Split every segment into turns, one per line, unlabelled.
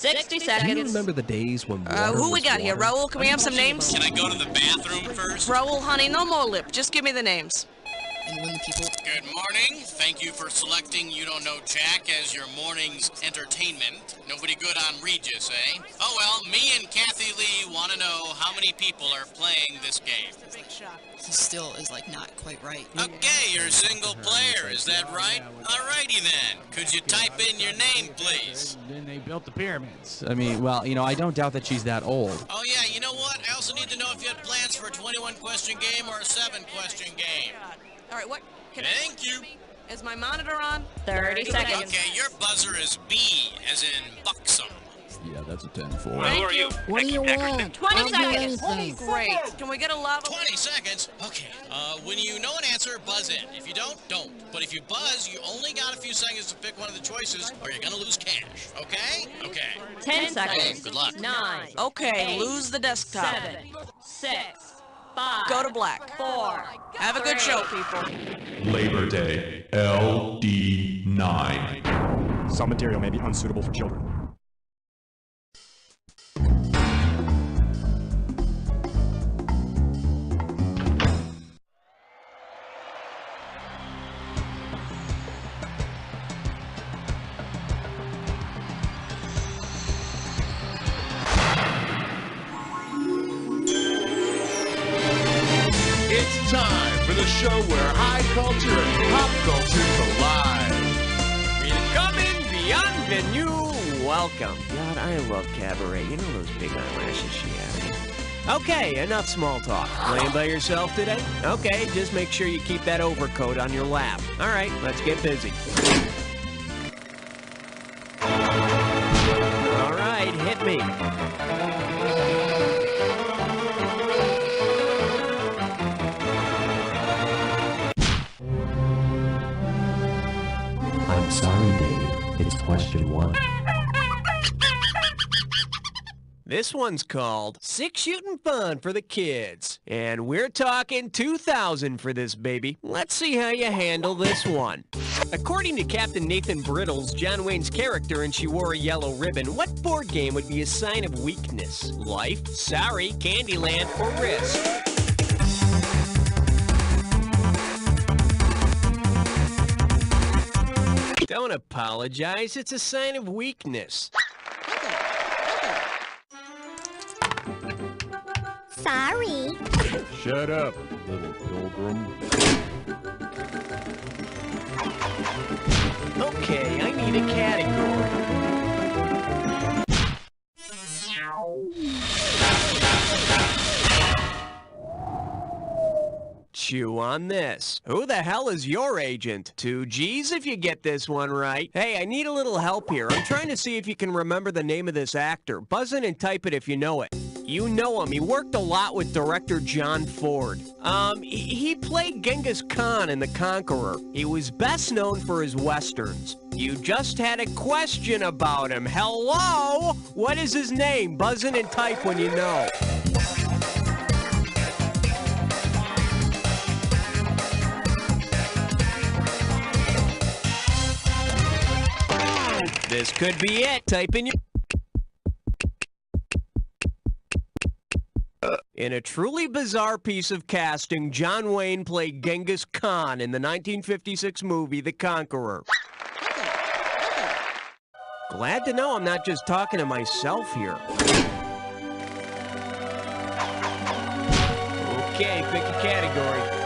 60
Do
seconds.
you remember the days when water
Who we
was
got here?
water?
Raul, can we have some names?
Can I go to the bathroom first?
Raul, honey, no more lip. Just give me the names.
And when the people...
Good morning. Thank you for selecting You Don't Know Jack as your morning's entertainment. Nobody good on Regis, eh? Oh well, me and Kathy Lee want to know how many people are playing this game.
He still is, like, not quite right.
Okay, you're a single player, is that right? Alrighty then. Could you type in your name, please?
Then they built the pyramids.
I mean, well, you know, I don't doubt that she's that old.
Oh yeah, you know what? I also need to know if you had plans for a 21-question game or a 7-question game.
All right, what?
Thank you.
Is my monitor on?
30 seconds.
Okay, your buzzer is B, as in buxom.
Yeah, that's a 10-4.
Who are you?
What do you want?
20
I'll do
seconds.
anything.
Great. Can we get a lava?
20 seconds? Okay. When you know an answer, buzz in. If you don't, don't. But if you buzz, you only got a few seconds to pick one of the choices, or you're gonna lose cash. Okay? Okay.
10 seconds.
Good luck.
9.
Okay,
8,
lose the desktop.
7. 6. 5.
Go to black.
4.
Have a good
3.
show, people.
Labor Day, LD9.
Some material may be unsuitable for children.
It's time for the show where high culture and pop culture collide.
Coming beyond the new welcome. God, I love cabaret. You know those big eyelashes she has. Okay, enough small talk. Playing by yourself today? Okay, just make sure you keep that overcoat on your lap. All right, let's get busy. All right, hit me.
I'm sorry, Dave. It's question 1.
This one's called Six Shooting Fun for the Kids. And we're talking 2,000 for this baby. Let's see how you handle this one. According to Captain Nathan Brittles, John Wayne's character in She Wore a Yellow Ribbon, what board game would be a sign of weakness? Life, Sorry, Candyland, or Risk? Don't apologize, it's a sign of weakness.
Sorry.
Shut up, little pilgrim.
Okay, I need a category. Chew on this. Who the hell is your agent? 2 G's if you get this one right. Hey, I need a little help here. I'm trying to see if you can remember the name of this actor. Buzz in and type it if you know it. You know him. He worked a lot with director John Ford. He played Genghis Khan in The Conqueror. He was best known for his westerns. You just had a question about him. Hello? What is his name? Buzz in and type when you know. This could be it. Type in your... In a truly bizarre piece of casting, John Wayne played Genghis Khan in the 1956 movie The Conqueror. Glad to know I'm not just talking to myself here. Okay, pick a category.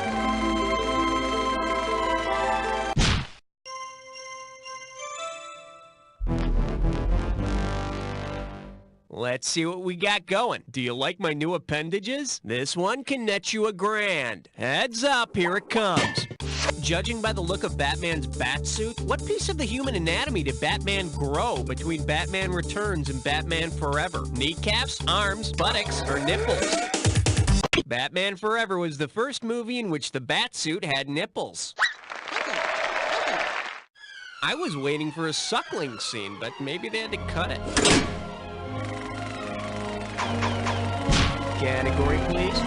Let's see what we got going. Do you like my new appendages? This one can net you $1,000. Heads up, here it comes. Judging by the look of Batman's bat suit, what piece of the human anatomy did Batman grow between Batman Returns and Batman Forever? Kneecaps, arms, buttocks, or nipples? Batman Forever was the first movie in which the bat suit had nipples. I was waiting for a suckling scene, but maybe they had to cut it. Category, please.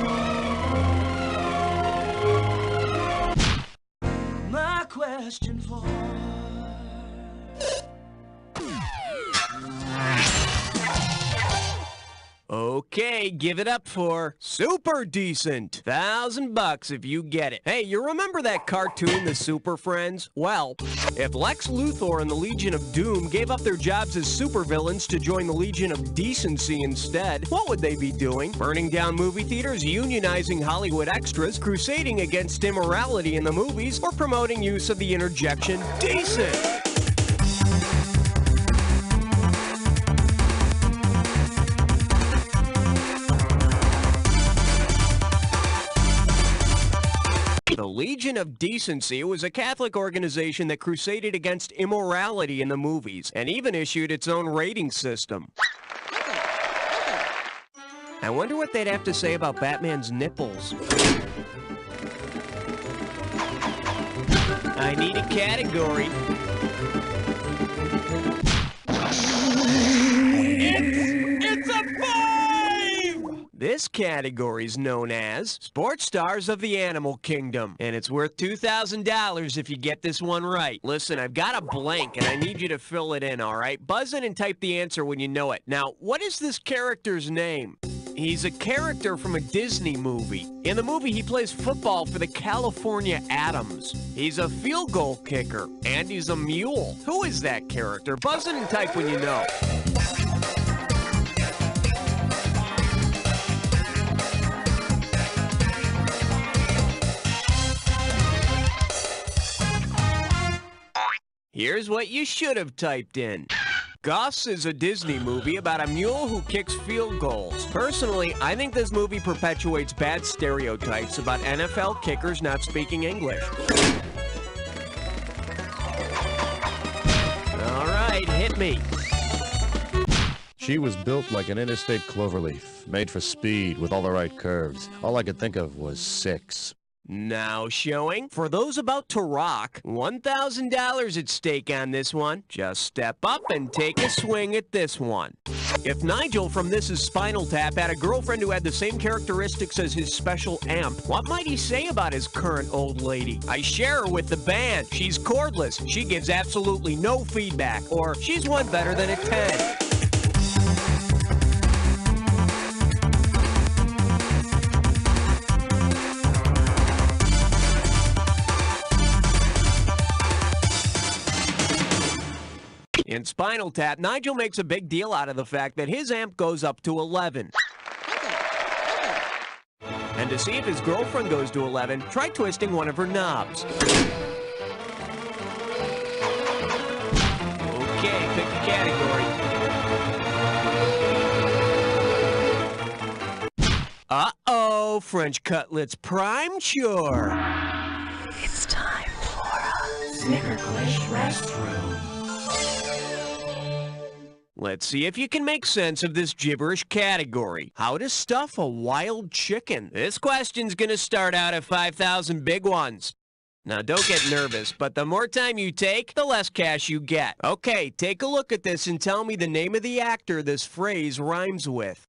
My question for
Okay, give it up for Super Decent. $1,000 if you get it. Hey, you remember that cartoon, The Super Friends? Well, if Lex Luthor and the Legion of Doom gave up their jobs as supervillains to join the Legion of Decency instead, what would they be doing? Burning down movie theaters, unionizing Hollywood extras, crusading against immorality in the movies, or promoting use of the interjection decent? The Legion of Decency was a Catholic organization that crusaded against immorality in the movies, and even issued its own rating system. I wonder what they'd have to say about Batman's nipples. I need a category. It's a 5! This category is known as Sports Stars of the Animal Kingdom, and it's worth $2,000 if you get this one right. Listen, I've got a blank, and I need you to fill it in, all right? Buzz in and type the answer when you know it. Now, what is this character's name? He's a character from a Disney movie. In the movie, he plays football for the California Atoms. He's a field goal kicker, and he's a mule. Who is that character? Buzz in and type when you know. Here's what you should have typed in. Gus is a Disney movie about a mule who kicks field goals. Personally, I think this movie perpetuates bad stereotypes about NFL kickers not speaking English. All right, hit me.
She was built like an interstate cloverleaf, made for speed with all the right curves. All I could think of was 6.
Now showing, for those about to rock, $1,000 at stake on this one. Just step up and take a swing at this one. If Nigel from This Is Spinal Tap had a girlfriend who had the same characteristics as his special amp, what might he say about his current old lady? I share her with the band. She's cordless. She gives absolutely no feedback. Or she's one better than a 10. In Spinal Tap, Nigel makes a big deal out of the fact that his amp goes up to 11. And to see if his girlfriend goes to 11, try twisting one of her knobs. Okay, pick the category. Uh-oh, French cutlets prime chore.
It's time for a Snickerglish restroom.
Let's see if you can make sense of this gibberish category. How to stuff a wild chicken. This question's gonna start out at 5,000 big ones. Now, don't get nervous, but the more time you take, the less cash you get. Okay, take a look at this and tell me the name of the actor this phrase rhymes with.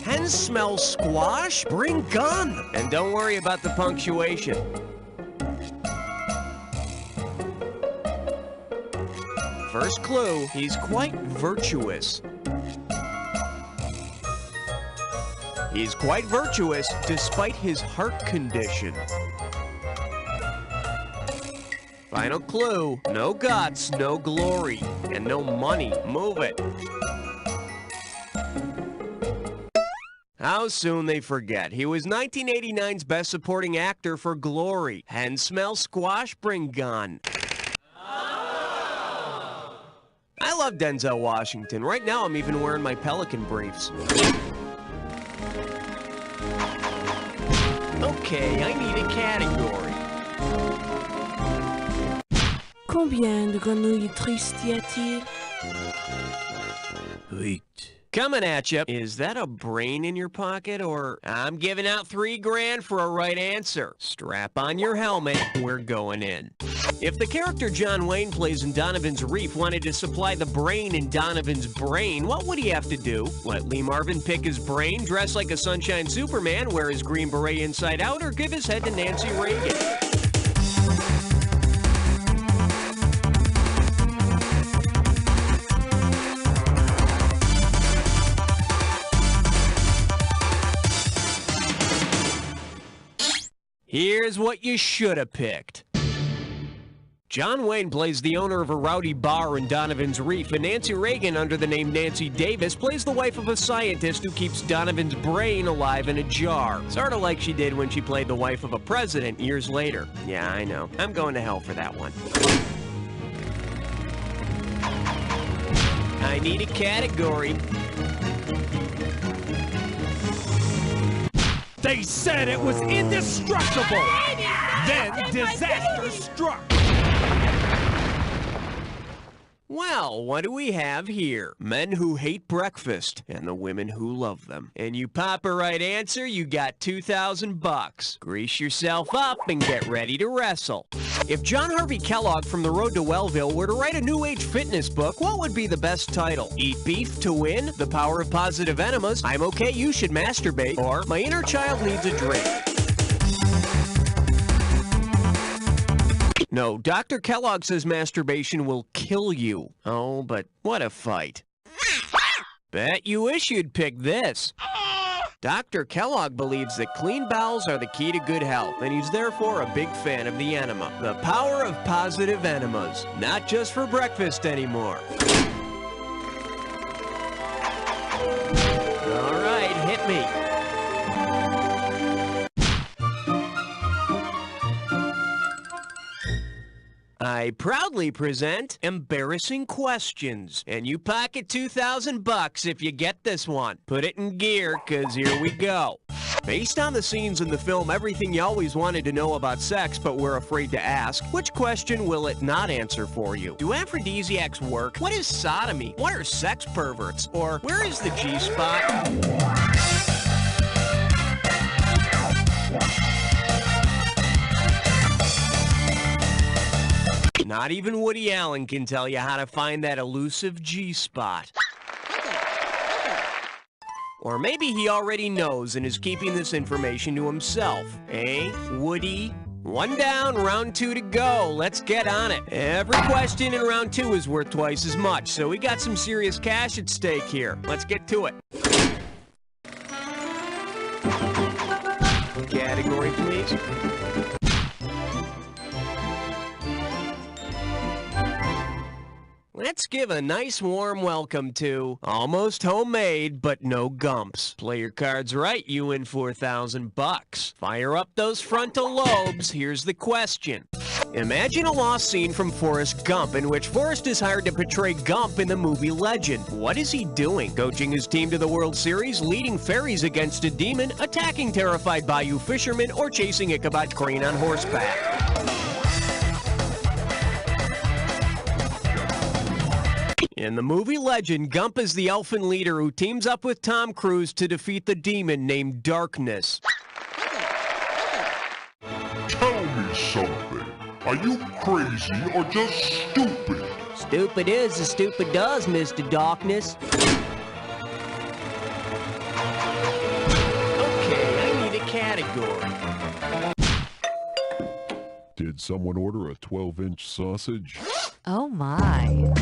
Hens smell squash? Bring gun! And don't worry about the punctuation. First clue, he's quite virtuous. He's quite virtuous despite his heart condition. Final clue, no guts, no glory, and no money. Move it. How soon they forget. He was 1989's Best Supporting Actor for Glory. Hen smell squash, bring gun. I love Denzel Washington. Right now, I'm even wearing my Pelican briefs. Okay, I need a category.
Combien de grenouilles tristes y a-t-il?
8. Coming at you. Is that a brain in your pocket, or I'm giving out $3,000 for a right answer? Strap on your helmet. We're going in. If the character John Wayne plays in Donovan's Reef wanted to supply the brain in Donovan's brain, what would he have to do? Let Lee Marvin pick his brain, dress like a Sunshine Superman, wear his green beret inside out, or give his head to Nancy Reagan? here's what you should have picked. John Wayne plays the owner of a rowdy bar in Donovan's Reef, and Nancy Reagan, under the name Nancy Davis, plays the wife of a scientist who keeps Donovan's brain alive in a jar. Sort of like she did when she played the wife of a president years later. Yeah, I know. I'm going to hell for that one. I need a category.
They said it was indestructible. Then disaster struck.
Well, what do we have here? Men who hate breakfast and the women who love them. And you pop a right answer, you got $2,000. Grease yourself up and get ready to wrestle. If John Harvey Kellogg from The Road to Wellville were to write a new age fitness book, what would be the best title? Eat Beef to Win? The Power of Positive Enemas? I'm Okay, You Should Masturbate? Or My Inner Child Needs a Drink? No, Dr. Kellogg says masturbation will kill you. Oh, but what a fight. Bet you wish you'd pick this. Dr. Kellogg believes that clean bowels are the key to good health, and he's therefore a big fan of the enema. The power of positive enemas. Not just for breakfast anymore. All right, hit me. I proudly present Embarrassing Questions, and you pocket $2,000 if you get this one. Put it in gear, 'cause here we go. Based on the scenes in the film Everything You Always Wanted to Know About Sex But Were Afraid to Ask, which question will it not answer for you? Do aphrodisiacs work? What is sodomy? What are sex perverts? Or where is the G-spot? Not even Woody Allen can tell you how to find that elusive G-spot. Or maybe he already knows and is keeping this information to himself. Eh, Woody? One down, round 2 to go. Let's get on it. Every question in round 2 is worth twice as much, so we got some serious cash at stake here. Let's get to it. Category, please. Let's give a nice warm welcome to Almost Homemade, but no gumps. Play your cards right, you win $4,000. Fire up those frontal lobes. Here's the question. Imagine a lost scene from Forrest Gump in which Forrest is hired to portray Gump in the movie Legend. What is he doing? Coaching his team to the World Series, leading fairies against a demon, attacking terrified bayou fishermen, or chasing Ichabod Crane on horseback? In the movie Legend, Gump is the elfin leader who teams up with Tom Cruise to defeat the demon named Darkness.
Tell me something. Are you crazy or just stupid?
Stupid is as stupid does, Mr. Darkness. Okay, I need a category.
Did someone order a 12-inch sausage?
Oh my.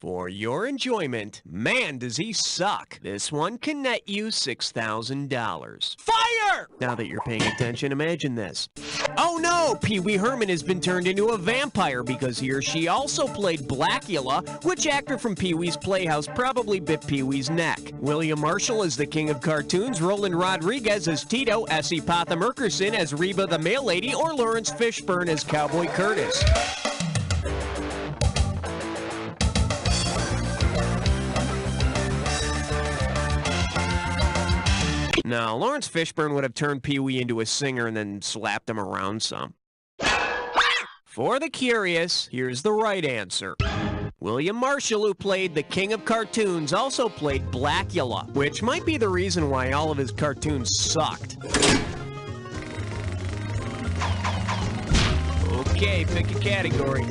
For your enjoyment, man, does he suck. This one can net you $6,000. Fire! Now that you're paying attention, imagine this. Oh no, Pee Wee Herman has been turned into a vampire because he or she also played Blackula. Which actor from Pee Wee's Playhouse probably bit Pee Wee's neck? William Marshall as the king of cartoons, Roland Rodriguez as Tito, S.E. Pothamerkerson as Reba the mail lady, or Lawrence Fishburne as Cowboy Curtis? No, Lawrence Fishburne would have turned Pee Wee into a singer and then slapped him around some. For the curious, here's the right answer. William Marshall, who played the king of cartoons, also played Blackula, which might be the reason why all of his cartoons sucked. Okay, pick a category.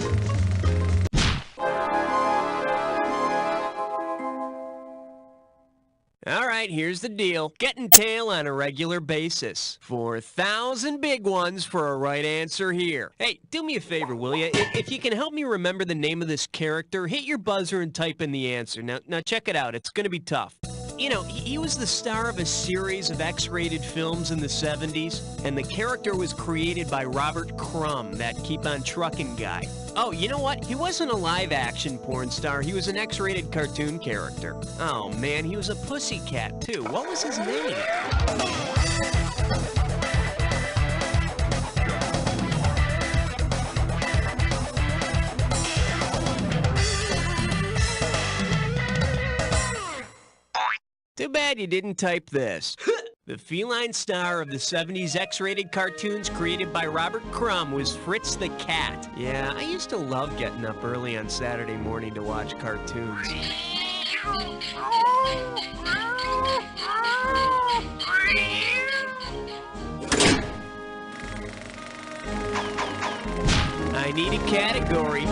All right, here's the deal. Getting tail on a regular basis. 4,000 big ones for a right answer here. Hey, do me a favor, will you? If you can help me remember the name of this character, hit your buzzer and type in the answer. Now check it out. It's going to be tough. You know, he was the star of a series of X-rated films in the 70s, and the character was created by Robert Crumb, that Keep on Truckin' guy. Oh, you know what? He wasn't a live-action porn star. He was an X-rated cartoon character. Oh, man, he was a pussycat, too. What was his name? Too bad you didn't type this. The feline star of the 70s X-rated cartoons created by Robert Crumb was Fritz the Cat. Yeah, I used to love getting up early on Saturday morning to watch cartoons. I need a category.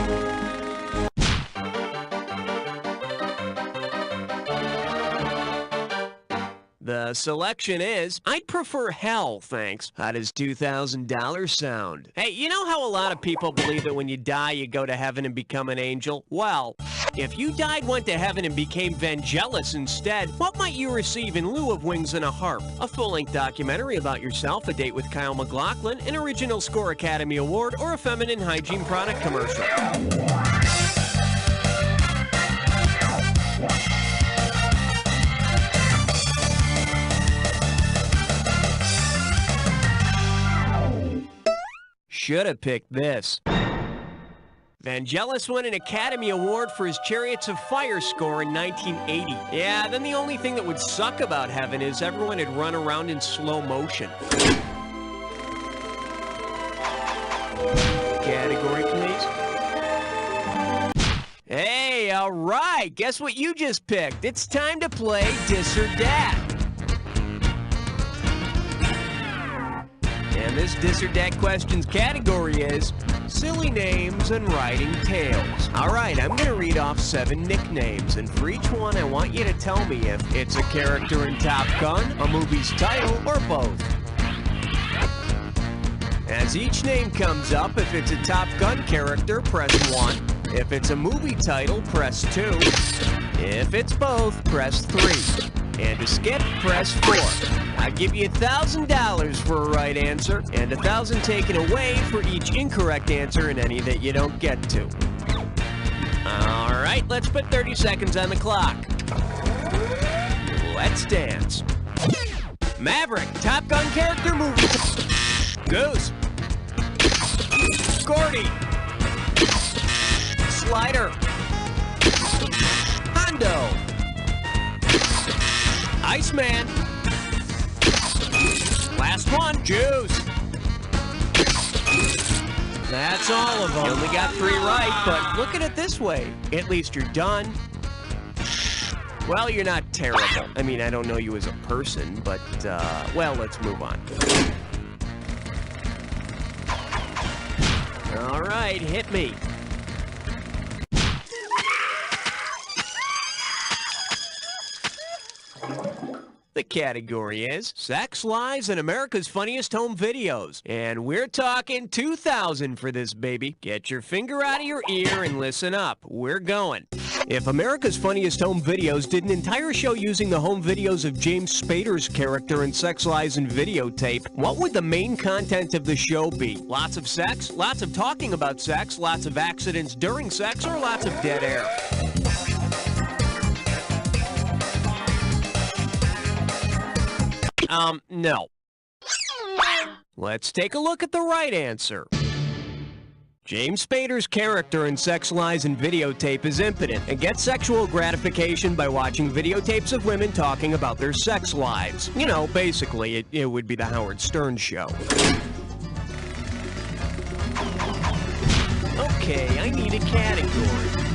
The selection is, I'd prefer hell, thanks. How does $2,000 sound? Hey, you know how a lot of people believe that when you die, you go to heaven and become an angel? Well, if you died, went to heaven, and became Vangelis instead, what might you receive in lieu of wings and a harp? A full-length documentary about yourself, a date with Kyle MacLachlan, an Original Score Academy Award, or a feminine hygiene product commercial? Should have picked this. Vangelis won an Academy Award for his Chariots of Fire score in 1980. Yeah, then the only thing that would suck about heaven is everyone had run around in slow motion. Category, please. Hey, all right. Guess what you just picked? It's time to play Dis or Dat. And this Dis or Dat questions category is silly names and writing tales. All right, I'm going to read off 7 nicknames, and for each one, I want you to tell me if it's a character in Top Gun, a movie's title, or both. As each name comes up, if it's a Top Gun character, press 1. If it's a movie title, press 2. If it's both, press 3. And to skip, press 4. I give you $1,000 for a right answer, and $1,000 taken away for each incorrect answer and any that you don't get to. All right, let's put 30 seconds on the clock. Let's dance. Maverick, Top Gun character, movie. Goose. Gordy. Slider. Hondo. Iceman. Last one, Juice. That's all of them. You only got 3 right, but look at it this way. At least you're done. Well, you're not terrible. I mean, I don't know you as a person, but, well, let's move on. All right, hit me. The category is Sex, Lies, and America's Funniest Home Videos. And we're talking 2,000 for this, baby. Get your finger out of your ear and listen up. We're going. If America's Funniest Home Videos did an entire show using the home videos of James Spader's character in Sex, Lies, and Videotape, what would the main content of the show be? Lots of sex, lots of talking about sex, lots of accidents during sex, or lots of dead air? No. Let's take a look at the right answer. James Spader's character in Sex, Lies, and Videotape is impotent and gets sexual gratification by watching videotapes of women talking about their sex lives. You know, basically, it would be the Howard Stern show. Okay, I need a category.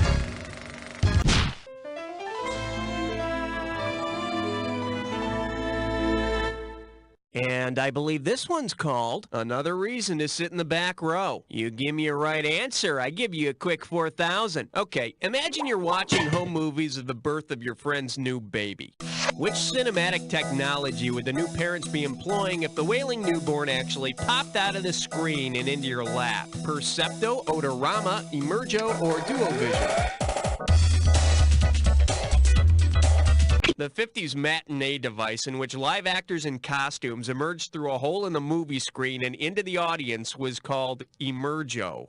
And I believe this one's called Another Reason to Sit in the Back Row. You give me a right answer, I give you a quick 4,000. Okay, imagine you're watching home movies of the birth of your friend's new baby. Which cinematic technology would the new parents be employing if the wailing newborn actually popped out of the screen and into your lap? Percepto, Odorama, Emergo, or Duovision? The 50s matinee device in which live actors in costumes emerged through a hole in the movie screen and into the audience was called Emergo.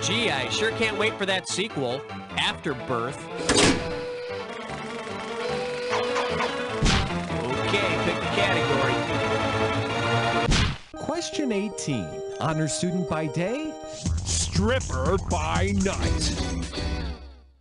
Gee, I sure can't wait for that sequel, Afterbirth. Okay, pick the category.
Question 18. Honor student by day, stripper by night.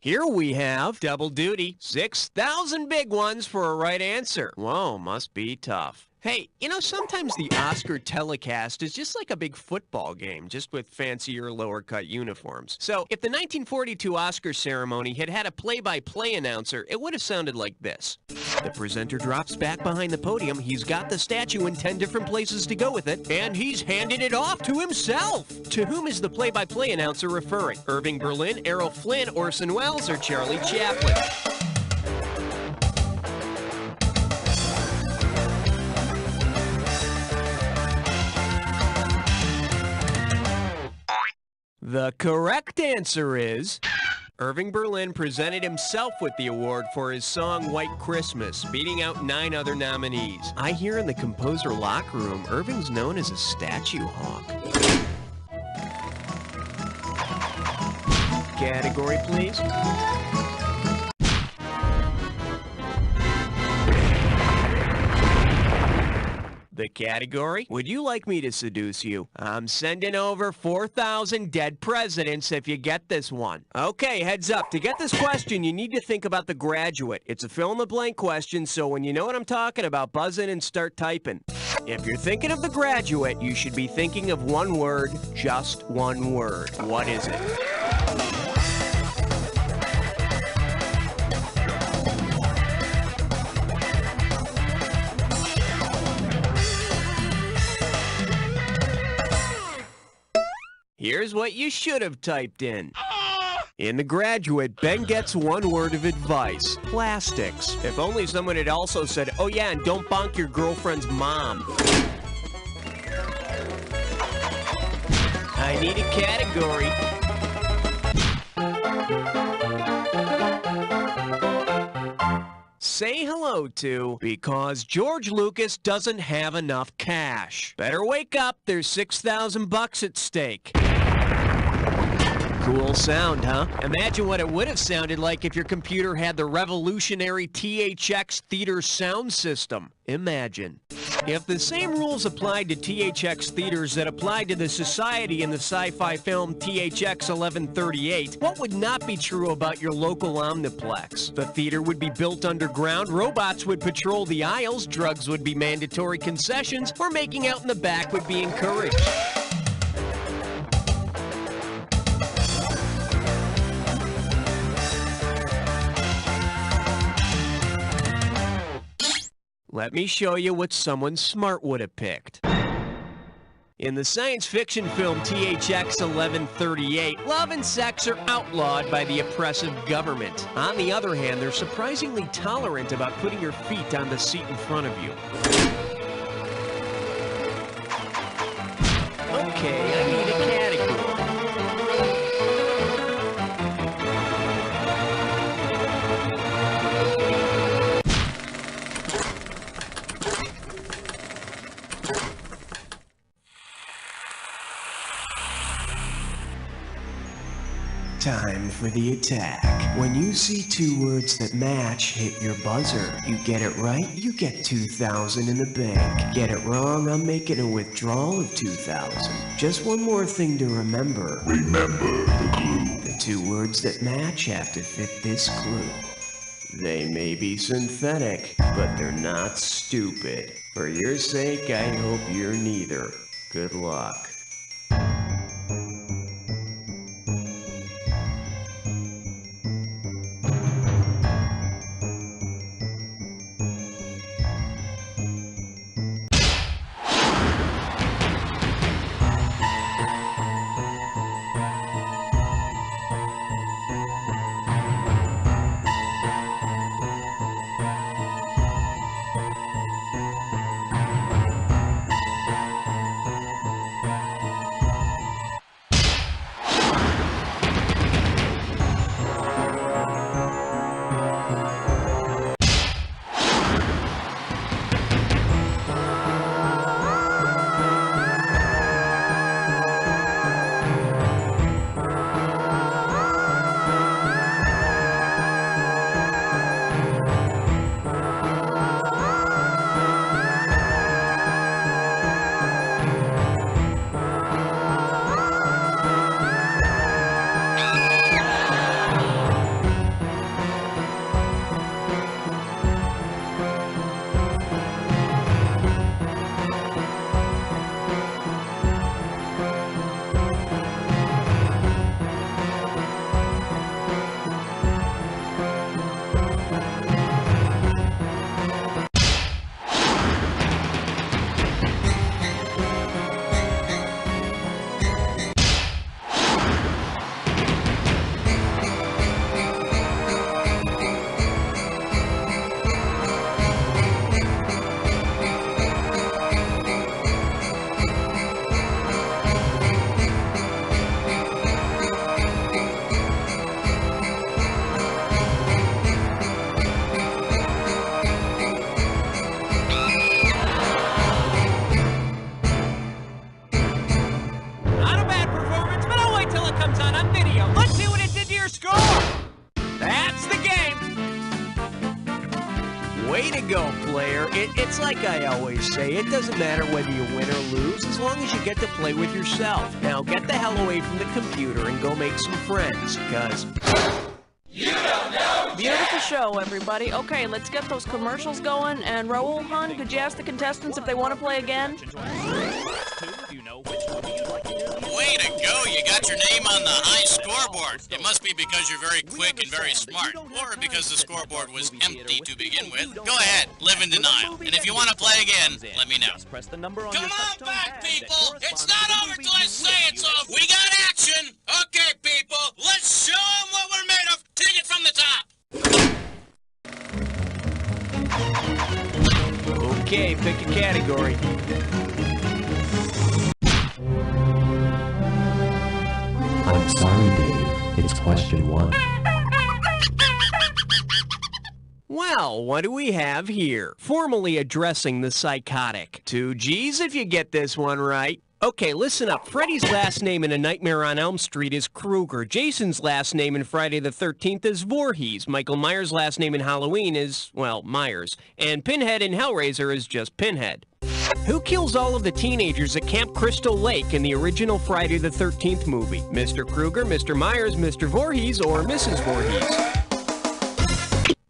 Here we have double duty, 6,000 big ones for a right answer. Whoa, must be tough. Hey, you know, sometimes the Oscar telecast is just like a big football game, just with fancier lower-cut uniforms. So, if the 1942 Oscar ceremony had had a play-by-play announcer, it would have sounded like this. The presenter drops back behind the podium, he's got the statue in 10 different places to go with it, and he's handed it off to himself! To whom is the play-by-play announcer referring? Irving Berlin, Errol Flynn, Orson Welles, or Charlie Chaplin? The correct answer is... Irving Berlin presented himself with the award for his song White Christmas, beating out 9 other nominees. I hear in the composer locker room, Irving's known as a statue hawk. Category, please. The category? Would you like me to seduce you? I'm sending over 4,000 dead presidents if you get this one. Okay, heads up. To get this question, you need to think about The Graduate. It's a fill-in-the-blank question, so when you know what I'm talking about, buzz in and start typing. If you're thinking of The Graduate, you should be thinking of one word, just one word. What is it? Here's what you should have typed in. In The Graduate, Ben gets one word of advice. Plastics. If only someone had also said, oh yeah, and don't bonk your girlfriend's mom. I need a category. Say hello to, because George Lucas doesn't have enough cash. Better wake up, there's $6,000 at stake. Cool sound, huh? Imagine what it would have sounded like if your computer had the revolutionary THX theater sound system. Imagine. If the same rules applied to THX theaters that applied to the Society in the sci-fi film THX 1138, what would not be true about your local Omniplex? The theater would be built underground, robots would patrol the aisles, drugs would be mandatory concessions, or making out in the back would be encouraged. Let me show you what someone smart would have picked. In the science fiction film THX 1138, love and sex are outlawed by the oppressive government. On the other hand, they're surprisingly tolerant about putting your feet on the seat in front of you. Okay, I need a category. Time for the attack. When you see 2 words that match, hit your buzzer. You get it right, you get 2,000 in the bank. Get it wrong, I'm making a withdrawal of 2,000. Just one more thing to remember.
Remember the clue.
The 2 words that match have to fit this clue. They may be synthetic, but they're not stupid. For your sake, I hope you're neither. Good luck. go, player. It's like I always say, it doesn't matter whether you win or lose, as long as you get to play with yourself. Now get the hell away from the computer and go make some friends, because...
You don't know. Beautiful show, everybody. Okay, let's get those commercials going. And Raoul, hon, could you ask the contestants if they want to play again?
Way to go, you got your name on the high scoreboard. It must be because you're very quick and very smart, or because the scoreboard was empty to begin with. Go ahead, live in denial. And if you want to play again, let me know. Come on back, people! It's not over till I say it's over! We got action! Okay, people, let's show them what we're made of! Take it from the top!
Okay, pick a category.
I'm sorry, Dave. It's question 1.
Well, what do we have here? Formally addressing the psychotic. 2 G's if you get this one right. Okay, listen up. Freddy's last name in A Nightmare on Elm Street is Krueger. Jason's last name in Friday the 13th is Voorhees. Michael Myers' last name in Halloween is, well, Myers. And Pinhead in Hellraiser is just Pinhead. Who kills all of the teenagers at Camp Crystal Lake in the original Friday the 13th movie? Mr. Krueger, Mr. Myers, Mr. Voorhees, or Mrs. Voorhees?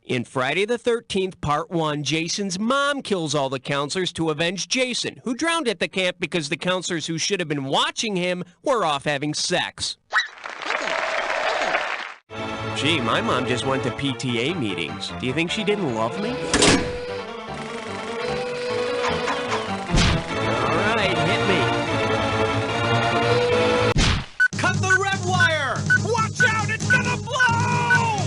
In Friday the 13th, Part 1, Jason's mom kills all the counselors to avenge Jason, who drowned at the camp because the counselors who should have been watching him were off having sex. Gee, my mom just went to PTA meetings. Do you think she didn't love me? All right, hit me.
Cut the red wire! Watch out, it's gonna blow!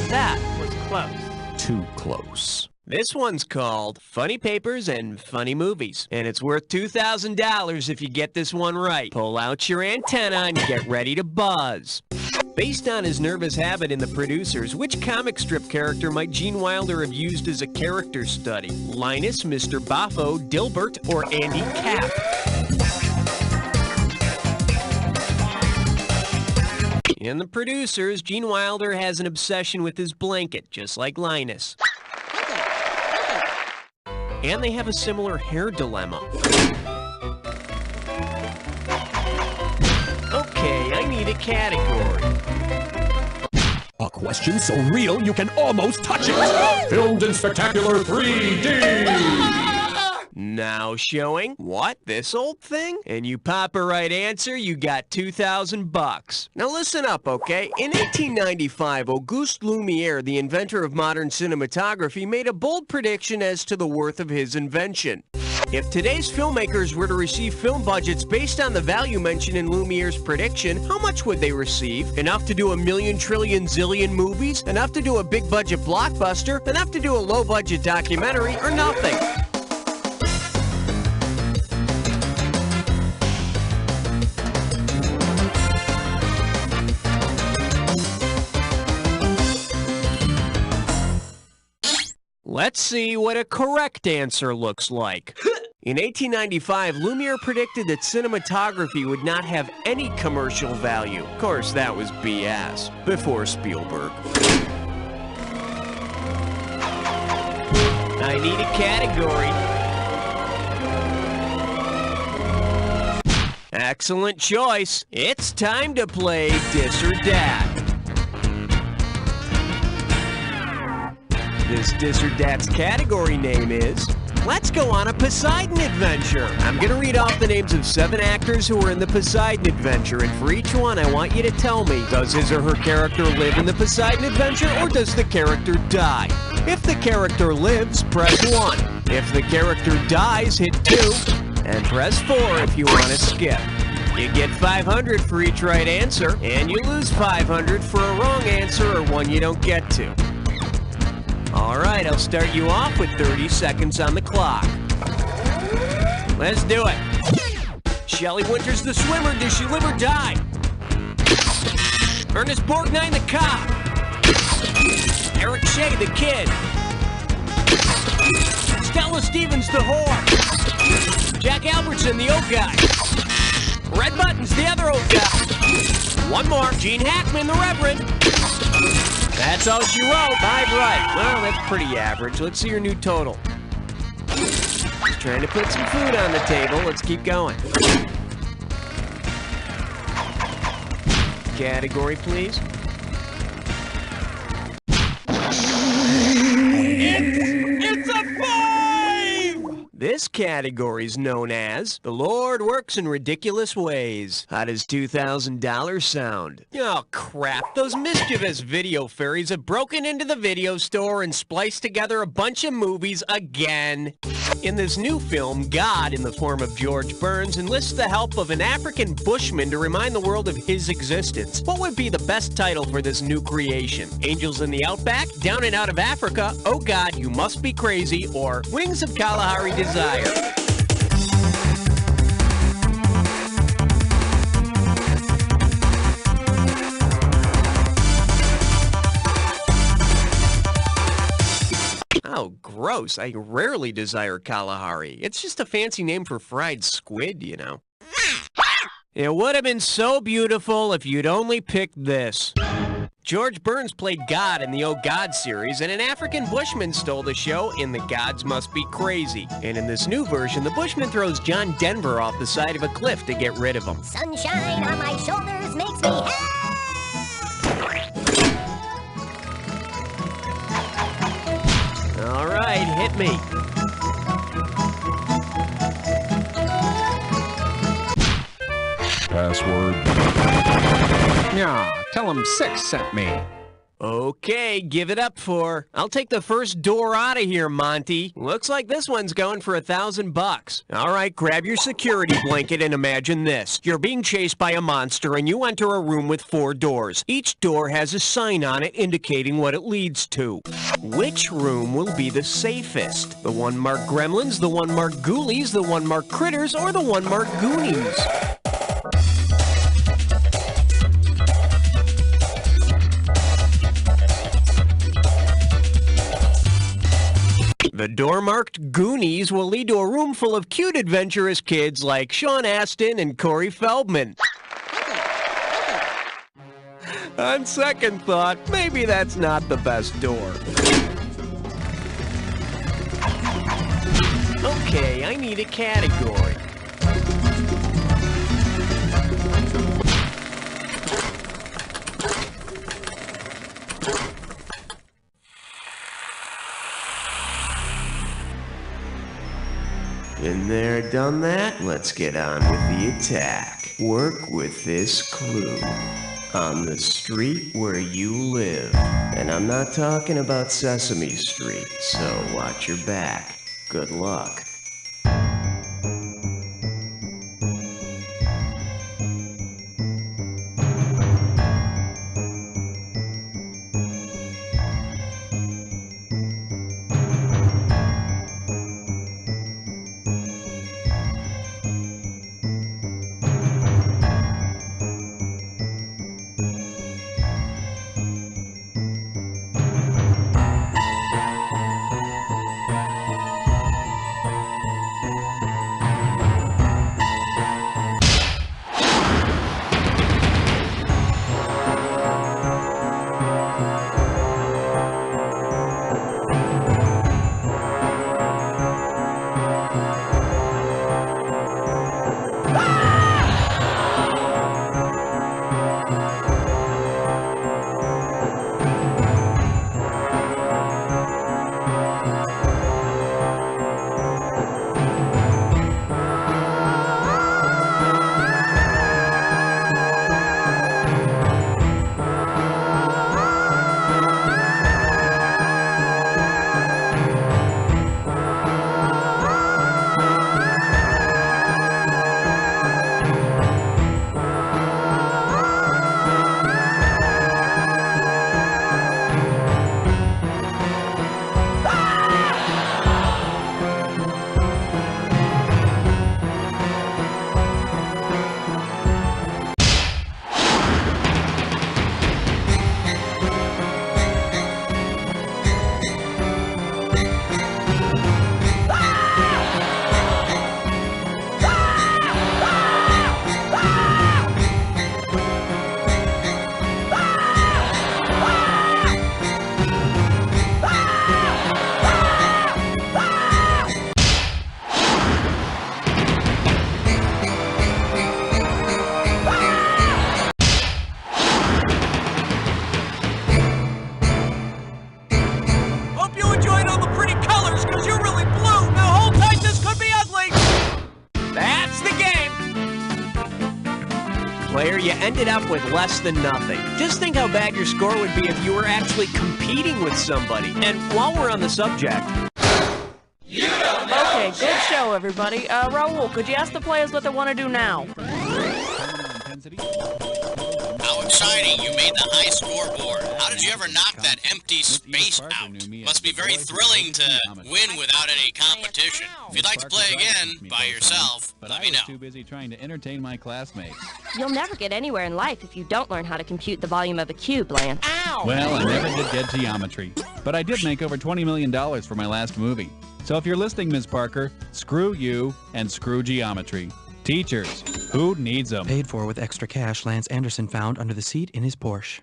That was close.
Too close.
This one's called Funny Papers and Funny Movies, and it's worth $2,000 if you get this one right. Pull out your antenna and get ready to buzz. Based on his nervous habit in The Producers, which comic strip character might Gene Wilder have used as a character study? Linus, Mr. Boffo, Dilbert, or Andy Capp? In The Producers, Gene Wilder has an obsession with his blanket, just like Linus. And they have a similar hair dilemma. Okay, I need a category.
A question so real you can almost touch it! Filmed in spectacular 3D!
Now showing, what, this old thing? And you pop a right answer, you got $2,000. Now listen up, okay? In 1895, Auguste Lumière, the inventor of modern cinematography, made a bold prediction as to the worth of his invention. If today's filmmakers were to receive film budgets based on the value mentioned in Lumiere's prediction, how much would they receive? Enough to do a million, trillion, zillion movies? Enough to do a big-budget blockbuster? Enough to do a low-budget documentary? Or nothing? Let's see what a correct answer looks like. In 1895, Lumiere predicted that cinematography would not have any commercial value. Of course, that was BS. Before Spielberg. I need a category. Excellent choice. It's time to play Dis or Dat. This Dis or Dat's category name is, let's go on a Poseidon adventure. I'm going to read off the names of 7 actors who were in the Poseidon adventure, and for each one I want you to tell me, does his or her character live in the Poseidon adventure, or does the character die? If the character lives, press 1. If the character dies, hit 2. And press 4 if you want to skip. You get 500 for each right answer, and you lose 500 for a wrong answer or one you don't get to. Alright, I'll start you off with 30 seconds on the clock. Let's do it. Shelley Winters the swimmer, does she live or die? Ernest Borgnine the cop. Eric Shea the kid. Stella Stevens the whore. Jack Albertson the old guy. Red Buttons the other old guy. One more, Gene Hackman the reverend. That's all she wrote. 5 right. Well, that's pretty average. Let's see your new total. Just trying to put some food on the table. Let's keep going. Category, please. It's a 5! This category is known as The Lord Works in Ridiculous Ways. How does $2,000 sound? Oh, crap. Those mischievous video fairies have broken into the video store and spliced together a bunch of movies again. In this new film, God, in the form of George Burns, enlists the help of an African bushman to remind the world of his existence. What would be the best title for this new creation? Angels in the Outback? Down and Out of Africa? Oh God, You Must Be Crazy? Or Wings of Kalahari Desire? Oh, gross. I rarely desire Kalahari. It's just a fancy name for fried squid, you know. It would have been so beautiful if you'd only picked this. George Burns played God in the Oh God series, and an African bushman stole the show in The Gods Must Be Crazy. And in this new version, the bushman throws John Denver off the side of a cliff to get rid of him.
Sunshine on my shoulders makes me happy.
All right, hit me.
Password. Yeah, tell him 6 sent me.
Okay, give it up for. I'll take the first door out of here, Monty. Looks like this one's going for $1,000. All right, grab your security blanket and imagine this. You're being chased by a monster and you enter a room with 4 doors. Each door has a sign on it indicating what it leads to. Which room will be the safest? The one marked Gremlins, the one marked Ghoulies, the one marked Critters, or the one marked Goonies? The door marked Goonies will lead to a room full of cute, adventurous kids like Sean Astin and Corey Feldman. On second thought, maybe that's not the best door. Okay, I need a category. Been there, done that? Let's get on with the attack. Work with this clue. On the street where you live. And I'm not talking about Sesame Street, so watch your back. Good luck. ended up with less than nothing. Just think how bad your score would be if you were actually competing with somebody. And while we're on the subject...
Okay, good show, everybody. Raul, could you ask the players what they want to do now?
How exciting, you made the high scoreboard. How did you ever knock that empty space out? Must be very thrilling to win without any competition. If you'd like to play again, by yourself, let me know.
Too busy trying to entertain my classmates.
You'll never get anywhere in life if you don't learn how to compute the volume of a cube, Lance.
Ow!
Well, I never did get geometry, but I did make over $20 million for my last movie. So if you're listening, Ms. Parker, screw you and screw geometry. Teachers, who needs them?
Paid for with extra cash Lance Anderson found under the seat in his Porsche.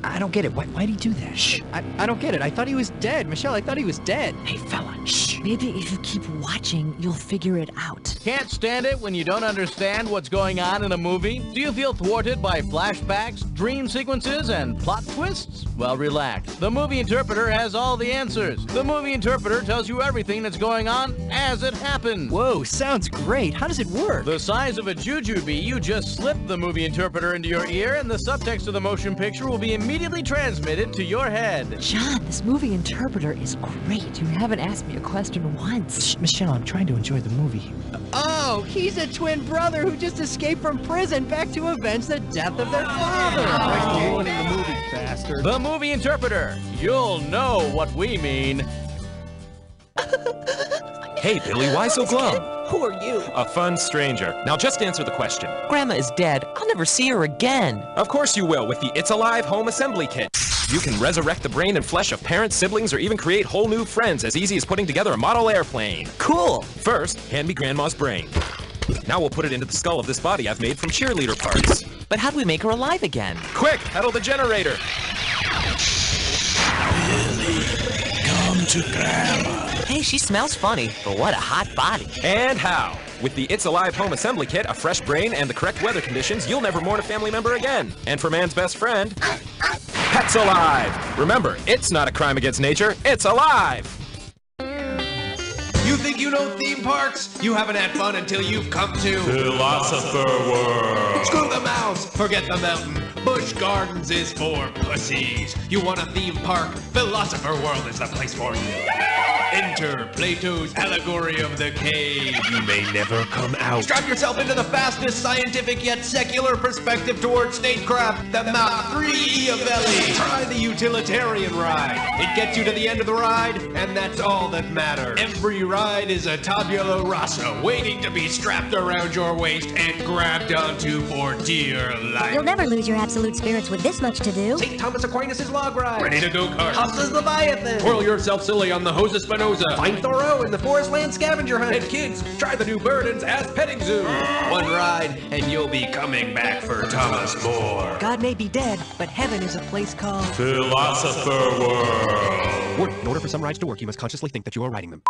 I don't get it. Why'd he do that?
Shh. I don't get it. I thought he was dead. Michelle, I thought he was dead.
Hey, fella, shh.
Maybe if you keep watching, you'll figure it out.
Can't stand it when you don't understand what's going on in a movie? Do you feel thwarted by flashbacks, dream sequences, and plot twists? Well, relax. The Movie Interpreter has all the answers. The Movie Interpreter tells you everything that's going on as it happens.
Whoa, sounds great. How does it work?
The size of a jujube, you just slip the Movie Interpreter into your ear, and the subtext of the motion picture will be immediately transmitted to your head.
John, this movie interpreter is great. You haven't asked me a question once.
Shh, Michelle, I'm trying to enjoy the movie.
Oh, he's a twin brother who just escaped from prison back to avenge the death of their father.
Ruining the movie, bastard. The Movie Interpreter. You'll know what we mean.
Hey, Billy, why so glum?
Who are you?
A fun stranger. Now just answer the question.
Grandma is dead. I'll never see her again.
Of course you will with the It's Alive Home Assembly Kit. You can resurrect the brain and flesh of parents, siblings, or even create whole new friends as easy as putting together a model airplane.
Cool.
First, hand me Grandma's brain. Now we'll put it into the skull of this body I've made from cheerleader parts.
But how do we make her alive again?
Quick, pedal the generator.
Billy, come to Grandma.
Hey, she smells funny, but what a hot body.
And how? With the It's Alive Home Assembly Kit, a fresh brain, and the correct weather conditions, you'll never mourn a family member again. And for man's best friend, Pets Alive! Remember, it's not a crime against nature, it's alive!
You think you know theme parks? You haven't had fun until you've come to
Philosopher World.
Screw the mouse, forget the mountain. Busch Gardens is for pussies. You want a theme park? Philosopher World is the place for you. Enter Plato's allegory of the cave.
You may never come out.
Strap yourself into the fastest scientific yet secular perspective towards statecraft, the Mach 3 Iavelli. Try the utilitarian ride. It gets you to the end of the ride, and that's all that matters. Every ride is a tabula rasa waiting to be strapped around your waist and grabbed onto for dear life.
You'll never lose your absolute spirits with this much to do.
St. Thomas Aquinas' log ride. Ready to go kart.
Hustlers Leviathan.
Twirl yourself silly on the Hose Espinosa. Find Thoreau in the Forest Land Scavenger Hunt. And kids, try the new Burden's Ass Petting Zoo. One ride, and you'll be coming back for Thomas More.
God may be dead, but heaven is a place called
Philosopher World.
In order for some rides to work, you must consciously think that you are riding them.